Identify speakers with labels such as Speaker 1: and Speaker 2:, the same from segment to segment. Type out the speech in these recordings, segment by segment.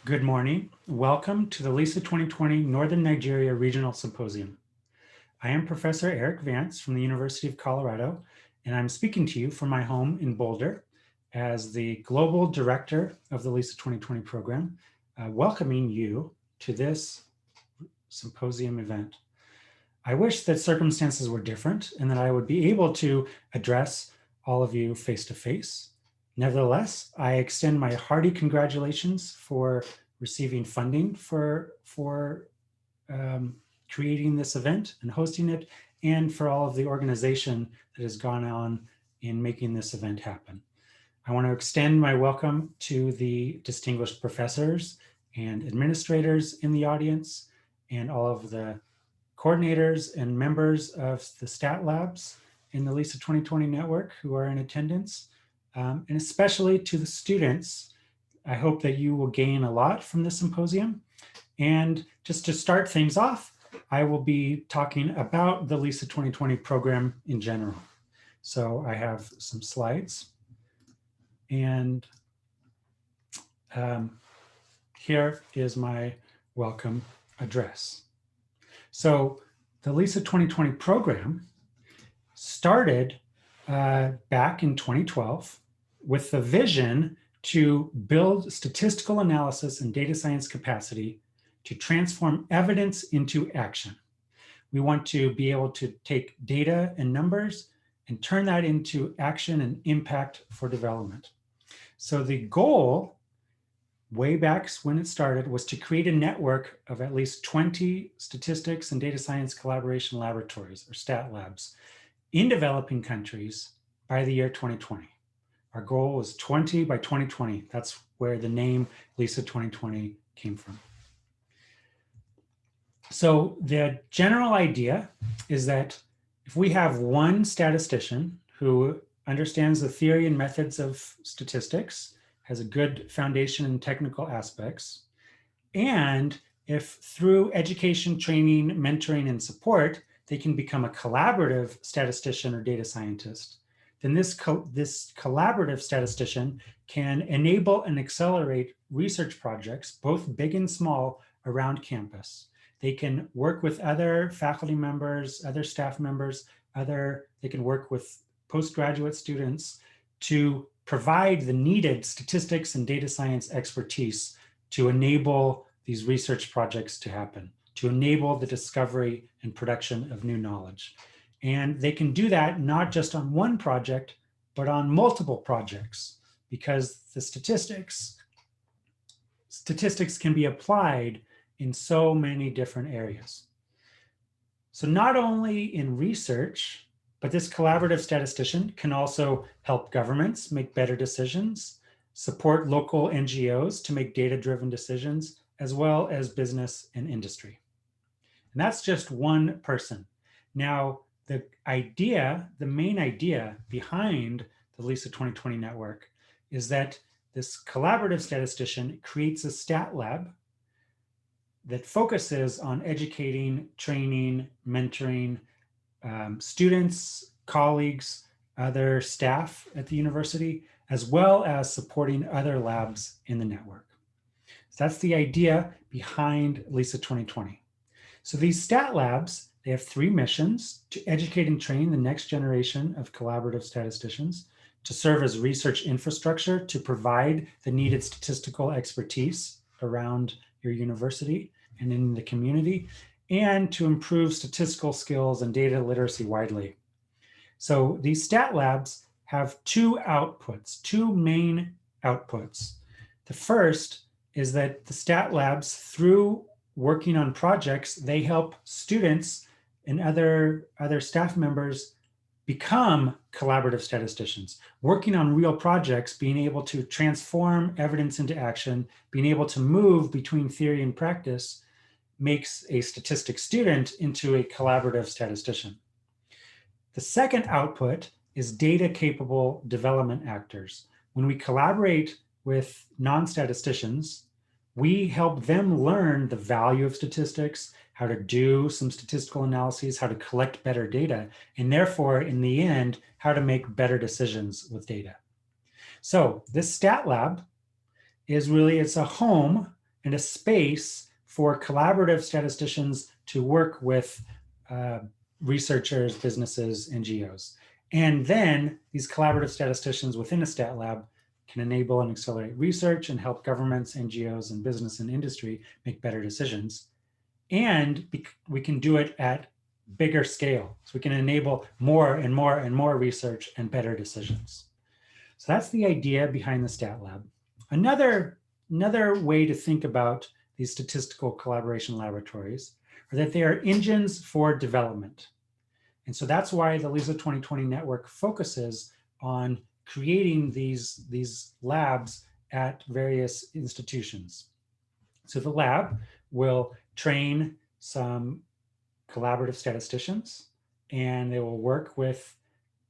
Speaker 1: Good morning. Welcome to the LISA 2020 Northern Nigeria Regional Symposium. I am Professor Eric Vance from the University of Colorado, and I'm speaking to you from my home in Boulder as the Global Director of the LISA 2020 program, welcoming you to this symposium event. I wish that circumstances were different and that I would be able to address all of you face to face. Nevertheless, I extend my hearty congratulations for receiving funding for creating this event and hosting it, and for all of the organization that has gone on in making this event happen. I want to extend my welcome to the distinguished professors and administrators in the audience, and all of the coordinators and members of the stat labs in the LISA 2020 network who are in attendance, and especially to the students. I hope that you will gain a lot from this symposium. And just to start things off, I will be talking about the LISA 2020 program in general. So I have some slides. And here is my welcome address. So the LISA 2020 program started back in 2012 with the vision to build statistical analysis and data science capacity to transform evidence into action. We want to be able to take data and numbers and turn that into action and impact for development. So the goal way back when it started was to create a network of at least 20 statistics and data science collaboration laboratories, or stat labs, in developing countries by the year 2020. Our goal was 20 by 2020. That's where the name LISA 2020 came from. So the general idea is that if we have one statistician who understands the theory and methods of statistics, has a good foundation in technical aspects, and if through education, training, mentoring, and support, they can become a collaborative statistician or data scientist, then this collaborative statistician can enable and accelerate research projects, both big and small, around campus. They can work with other faculty members, other staff members, they can work with postgraduate students to provide the needed statistics and data science expertise to enable these research projects to happen, to enable the discovery and production of new knowledge. And they can do that not just on one project, but on multiple projects, because the statistics can be applied in so many different areas. So not only in research, but this collaborative statistician can also help governments make better decisions, support local NGOs to make data-driven decisions, as well as business and industry. And that's just one person. Now, the main idea behind the LISA 2020 network is that this collaborative statistician creates a stat lab that focuses on educating, training, mentoring students, colleagues, other staff at the university, as well as supporting other labs in the network. So that's the idea behind LISA 2020. So these stat labs, they have three missions: to educate and train the next generation of collaborative statisticians, to serve as research infrastructure to provide the needed statistical expertise around your university and in the community, and to improve statistical skills and data literacy widely. So these stat labs have two main outputs. The first is that the stat labs, through working on projects, they help students and other staff members become collaborative statisticians, working on real projects, being able to transform evidence into action, being able to move between theory and practice, makes a statistics student into a collaborative statistician. The second output is data-capable development actors. When we collaborate with non-statisticians, we help them learn the value of statistics, how to do some statistical analyses, how to collect better data, and therefore, in the end, how to make better decisions with data. So this stat lab is really, it's a home and a space for collaborative statisticians to work with researchers, businesses, NGOs. And then these collaborative statisticians within a stat lab can enable and accelerate research and help governments, NGOs, and business and industry make better decisions. And we can do it at bigger scale. So we can enable more and more and more research and better decisions. So that's the idea behind the stat lab. Another way to think about these statistical collaboration laboratories are that they are engines for development. And so that's why the LISA 2020 network focuses on creating these labs at various institutions. So the lab will train some collaborative statisticians, and they will work with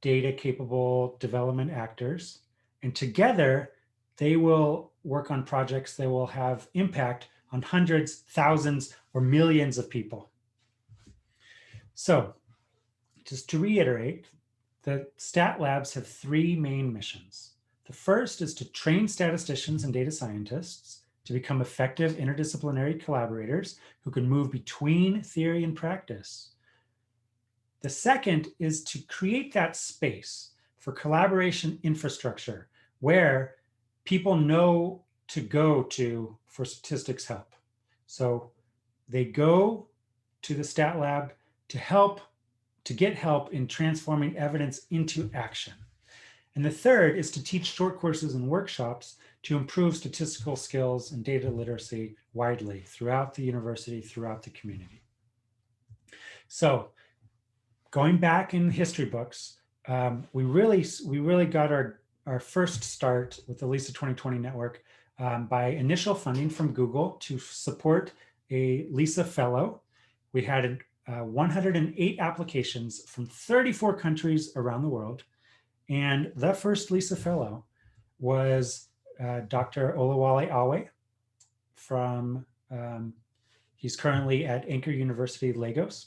Speaker 1: data capable development actors. And together, they will work on projects that will have impact on hundreds, thousands, or millions of people. So just to reiterate, the stat labs have three main missions. The first is to train statisticians and data scientists to become effective interdisciplinary collaborators who can move between theory and practice. The second is to create that space for collaboration infrastructure where people know to go to for statistics help. So they go to the stat lab to get help in transforming evidence into action. And the third is to teach short courses and workshops to improve statistical skills and data literacy widely throughout the university, throughout the community. So going back in history books, we really got our first start with the LISA 2020 network by initial funding from Google to support a LISA fellow. We had 108 applications from 34 countries around the world. And the first LISA fellow was Dr. Olawale Awe from, he's currently at Anchor University, Lagos.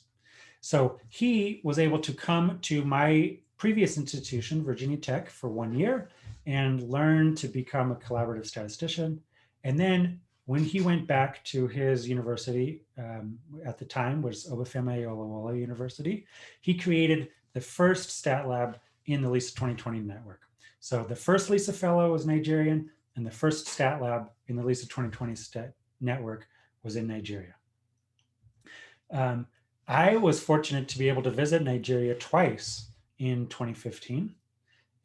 Speaker 1: So he was able to come to my previous institution, Virginia Tech, for 1 year and learn to become a collaborative statistician. And then when he went back to his university, at the time was Obafemi Awolowo University, he created the first stat lab in the LISA 2020 network. So the first LISA fellow was Nigerian, and the first stat lab in the LISA 2020 network was in Nigeria. I was fortunate to be able to visit Nigeria twice in 2015,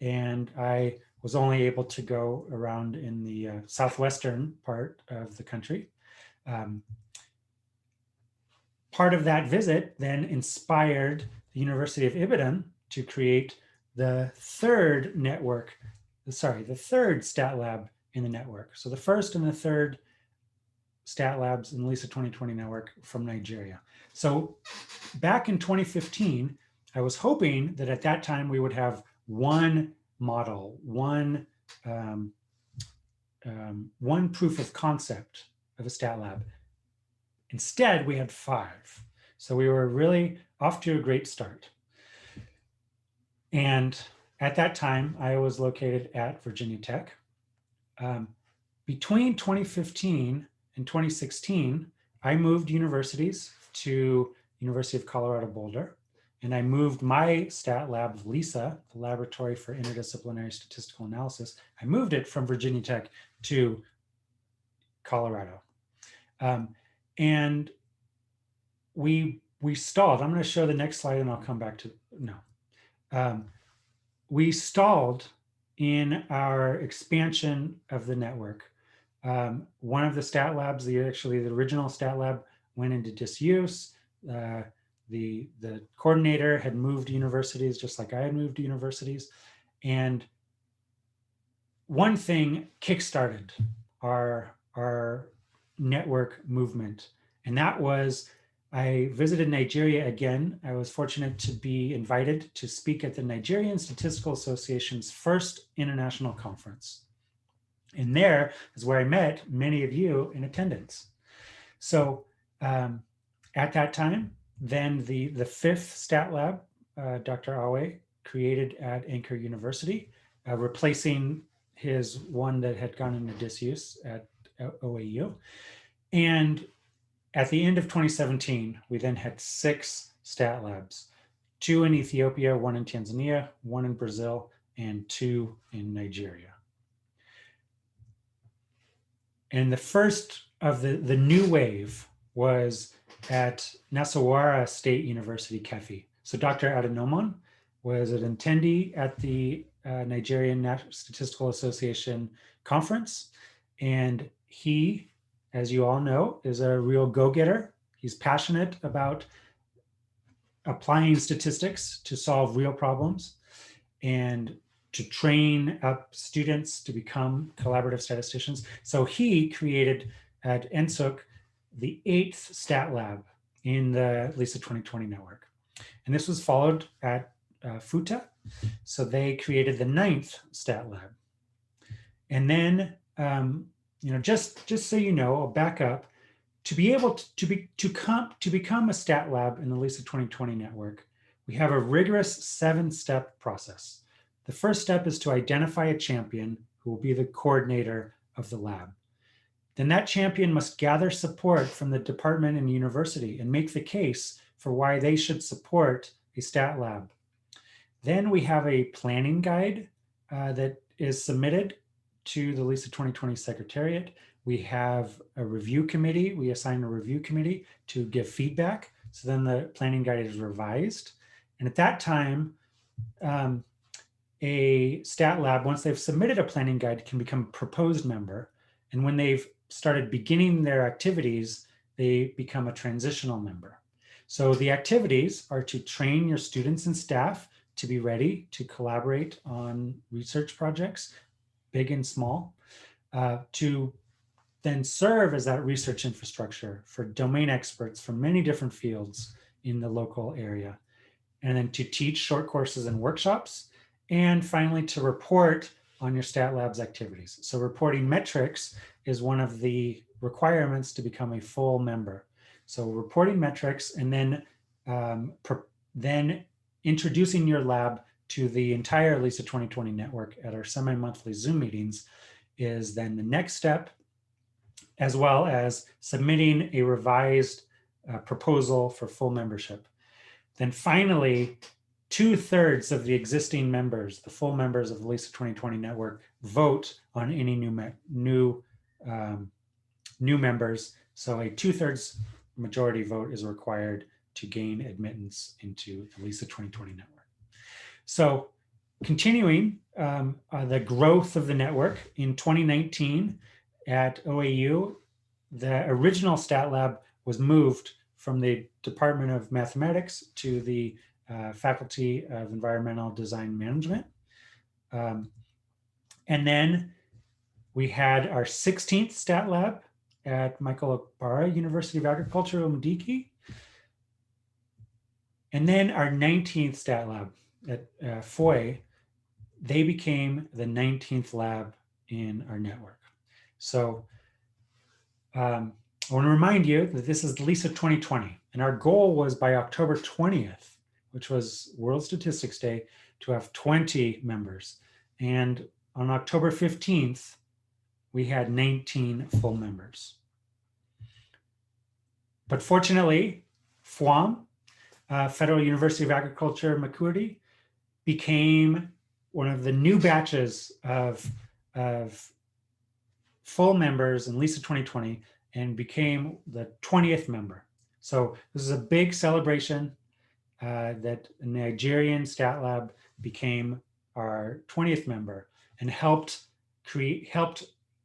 Speaker 1: and I was only able to go around in the southwestern part of the country. Part of that visit then inspired the University of Ibadan to create the third stat lab in the network. So the first and the third stat labs in the LISA 2020 network from Nigeria. So back in 2015, I was hoping that at that time we would have one model, one proof of concept of a stat lab. Instead, we had 5. So we were really off to a great start. And at that time, I was located at Virginia Tech. Between 2015 and 2016, I moved universities to University of Colorado Boulder, and I moved my stat lab, LISA, the Laboratory for Interdisciplinary Statistical Analysis, I moved it from Virginia Tech to Colorado. And we stalled. I'm going to show the next slide and I'll come back to, no. We stalled in our expansion of the network. One of the stat labs, the original stat lab went into disuse. The coordinator had moved universities just like I had moved universities. And one thing kickstarted our network movement. And that was, I visited Nigeria again. I was fortunate to be invited to speak at the Nigerian Statistical Association's first international conference. And there is where I met many of you in attendance. So at that time, then the 5th stat lab, Dr. Awe created at Anchor University, replacing his one that had gone into disuse at OAU. And at the end of 2017, we then had 6 stat labs, 2 in Ethiopia, 1 in Tanzania, 1 in Brazil, and 2 in Nigeria. And the first of the new wave was at Nasawara State University, Kefi. So Dr. Adenomon was an attendee at the Nigerian Statistical Association conference. And he, as you all know, is a real go-getter. He's passionate about applying statistics to solve real problems and to train up students to become collaborative statisticians. So he created at NSUC the 8th stat lab in the LISA 2020 network. And this was followed at FUTA. So they created the 9th stat lab. And then, just so you know, I'll back up. To be able to become a stat lab in the LISA 2020 network, we have a rigorous 7-step process. The first step is to identify a champion who will be the coordinator of the lab. Then that champion must gather support from the department and university and make the case for why they should support a stat lab. Then we have a planning guide that is submitted to the LISA 2020 Secretariat. We have a review committee. We assign a review committee to give feedback. So then the planning guide is revised. And at that time, a stat lab, once they've submitted a planning guide, can become a proposed member. And when they've started beginning their activities, they become a transitional member. So the activities are to train your students and staff to be ready to collaborate on research projects, big and small, to then serve as that research infrastructure for domain experts from many different fields in the local area, and then to teach short courses and workshops, and finally to report on your Stat Labs activities. So reporting metrics is one of the requirements to become a full member. So reporting metrics, and then introducing your lab to the entire LISA 2020 network at our semi-monthly Zoom meetings is then the next step, as well as submitting a revised proposal for full membership. Then finally, 2/3 of the existing members, the full members of the LISA 2020 network, vote on any new members. So a 2/3 majority vote is required to gain admittance into the LISA 2020 network. So continuing the growth of the network, in 2019 at OAU, the original Stat Lab was moved from the Department of Mathematics to the Faculty of Environmental Design Management. And then we had our 16th Stat Lab at Michael Okpara University of Agriculture, Umdiki. And then our 19th Stat Lab at FOI, they became the 19th lab in our network. So I want to remind you that this is LISA 2020, and our goal was by October 20th, which was World Statistics Day, to have 20 members. And on October 15th, we had 19 full members. But fortunately, FUAM, Federal University of Agriculture, Makurdi, became one of the new batches of full members in LISA 2020 and became the 20th member. So this is a big celebration that a Nigerian Stat Lab became our 20th member and helped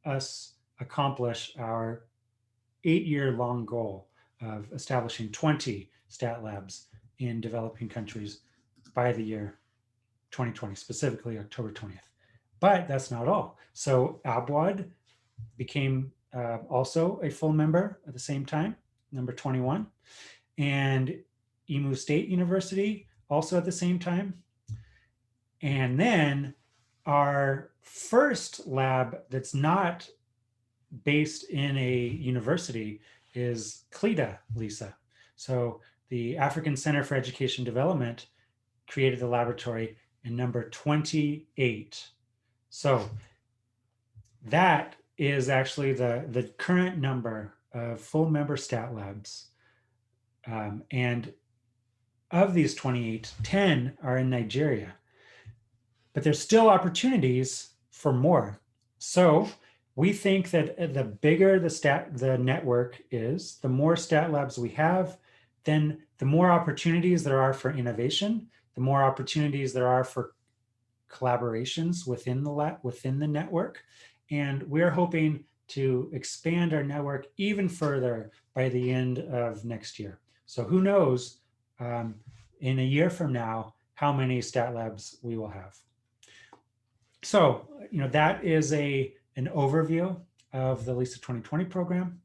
Speaker 1: us accomplish our 8-year-long goal of establishing 20 Stat Labs in developing countries by the year 2020, specifically October 20th. But that's not all. So Abwad became also a full member at the same time, number 21. And Imo State University also at the same time. And then our first lab that's not based in a university is CLIDA, LISA. So the African Center for Education Development created the laboratory in number 28. So that is actually the current number of full member stat labs. And of these 28, 10 are in Nigeria. But there's still opportunities for more. So we think that the bigger the network is, the more stat labs we have, then the more opportunities there are for innovation, the more opportunities there are for collaborations within the network. And we're hoping to expand our network even further by the end of next year. So who knows, in a year from now, how many stat labs we will have. So, that is an overview of the LISA 2020 program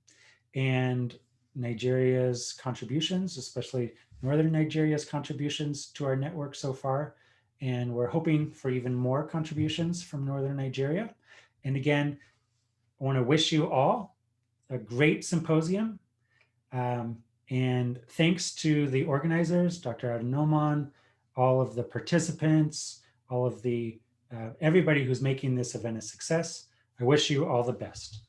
Speaker 1: and Nigeria's contributions, especially Northern Nigeria's contributions to our network so far. And we're hoping for even more contributions from Northern Nigeria. And again, I want to wish you all a great symposium. And thanks to the organizers, Dr. Adenoman, all of the participants, all of the everybody who's making this event a success. I wish you all the best.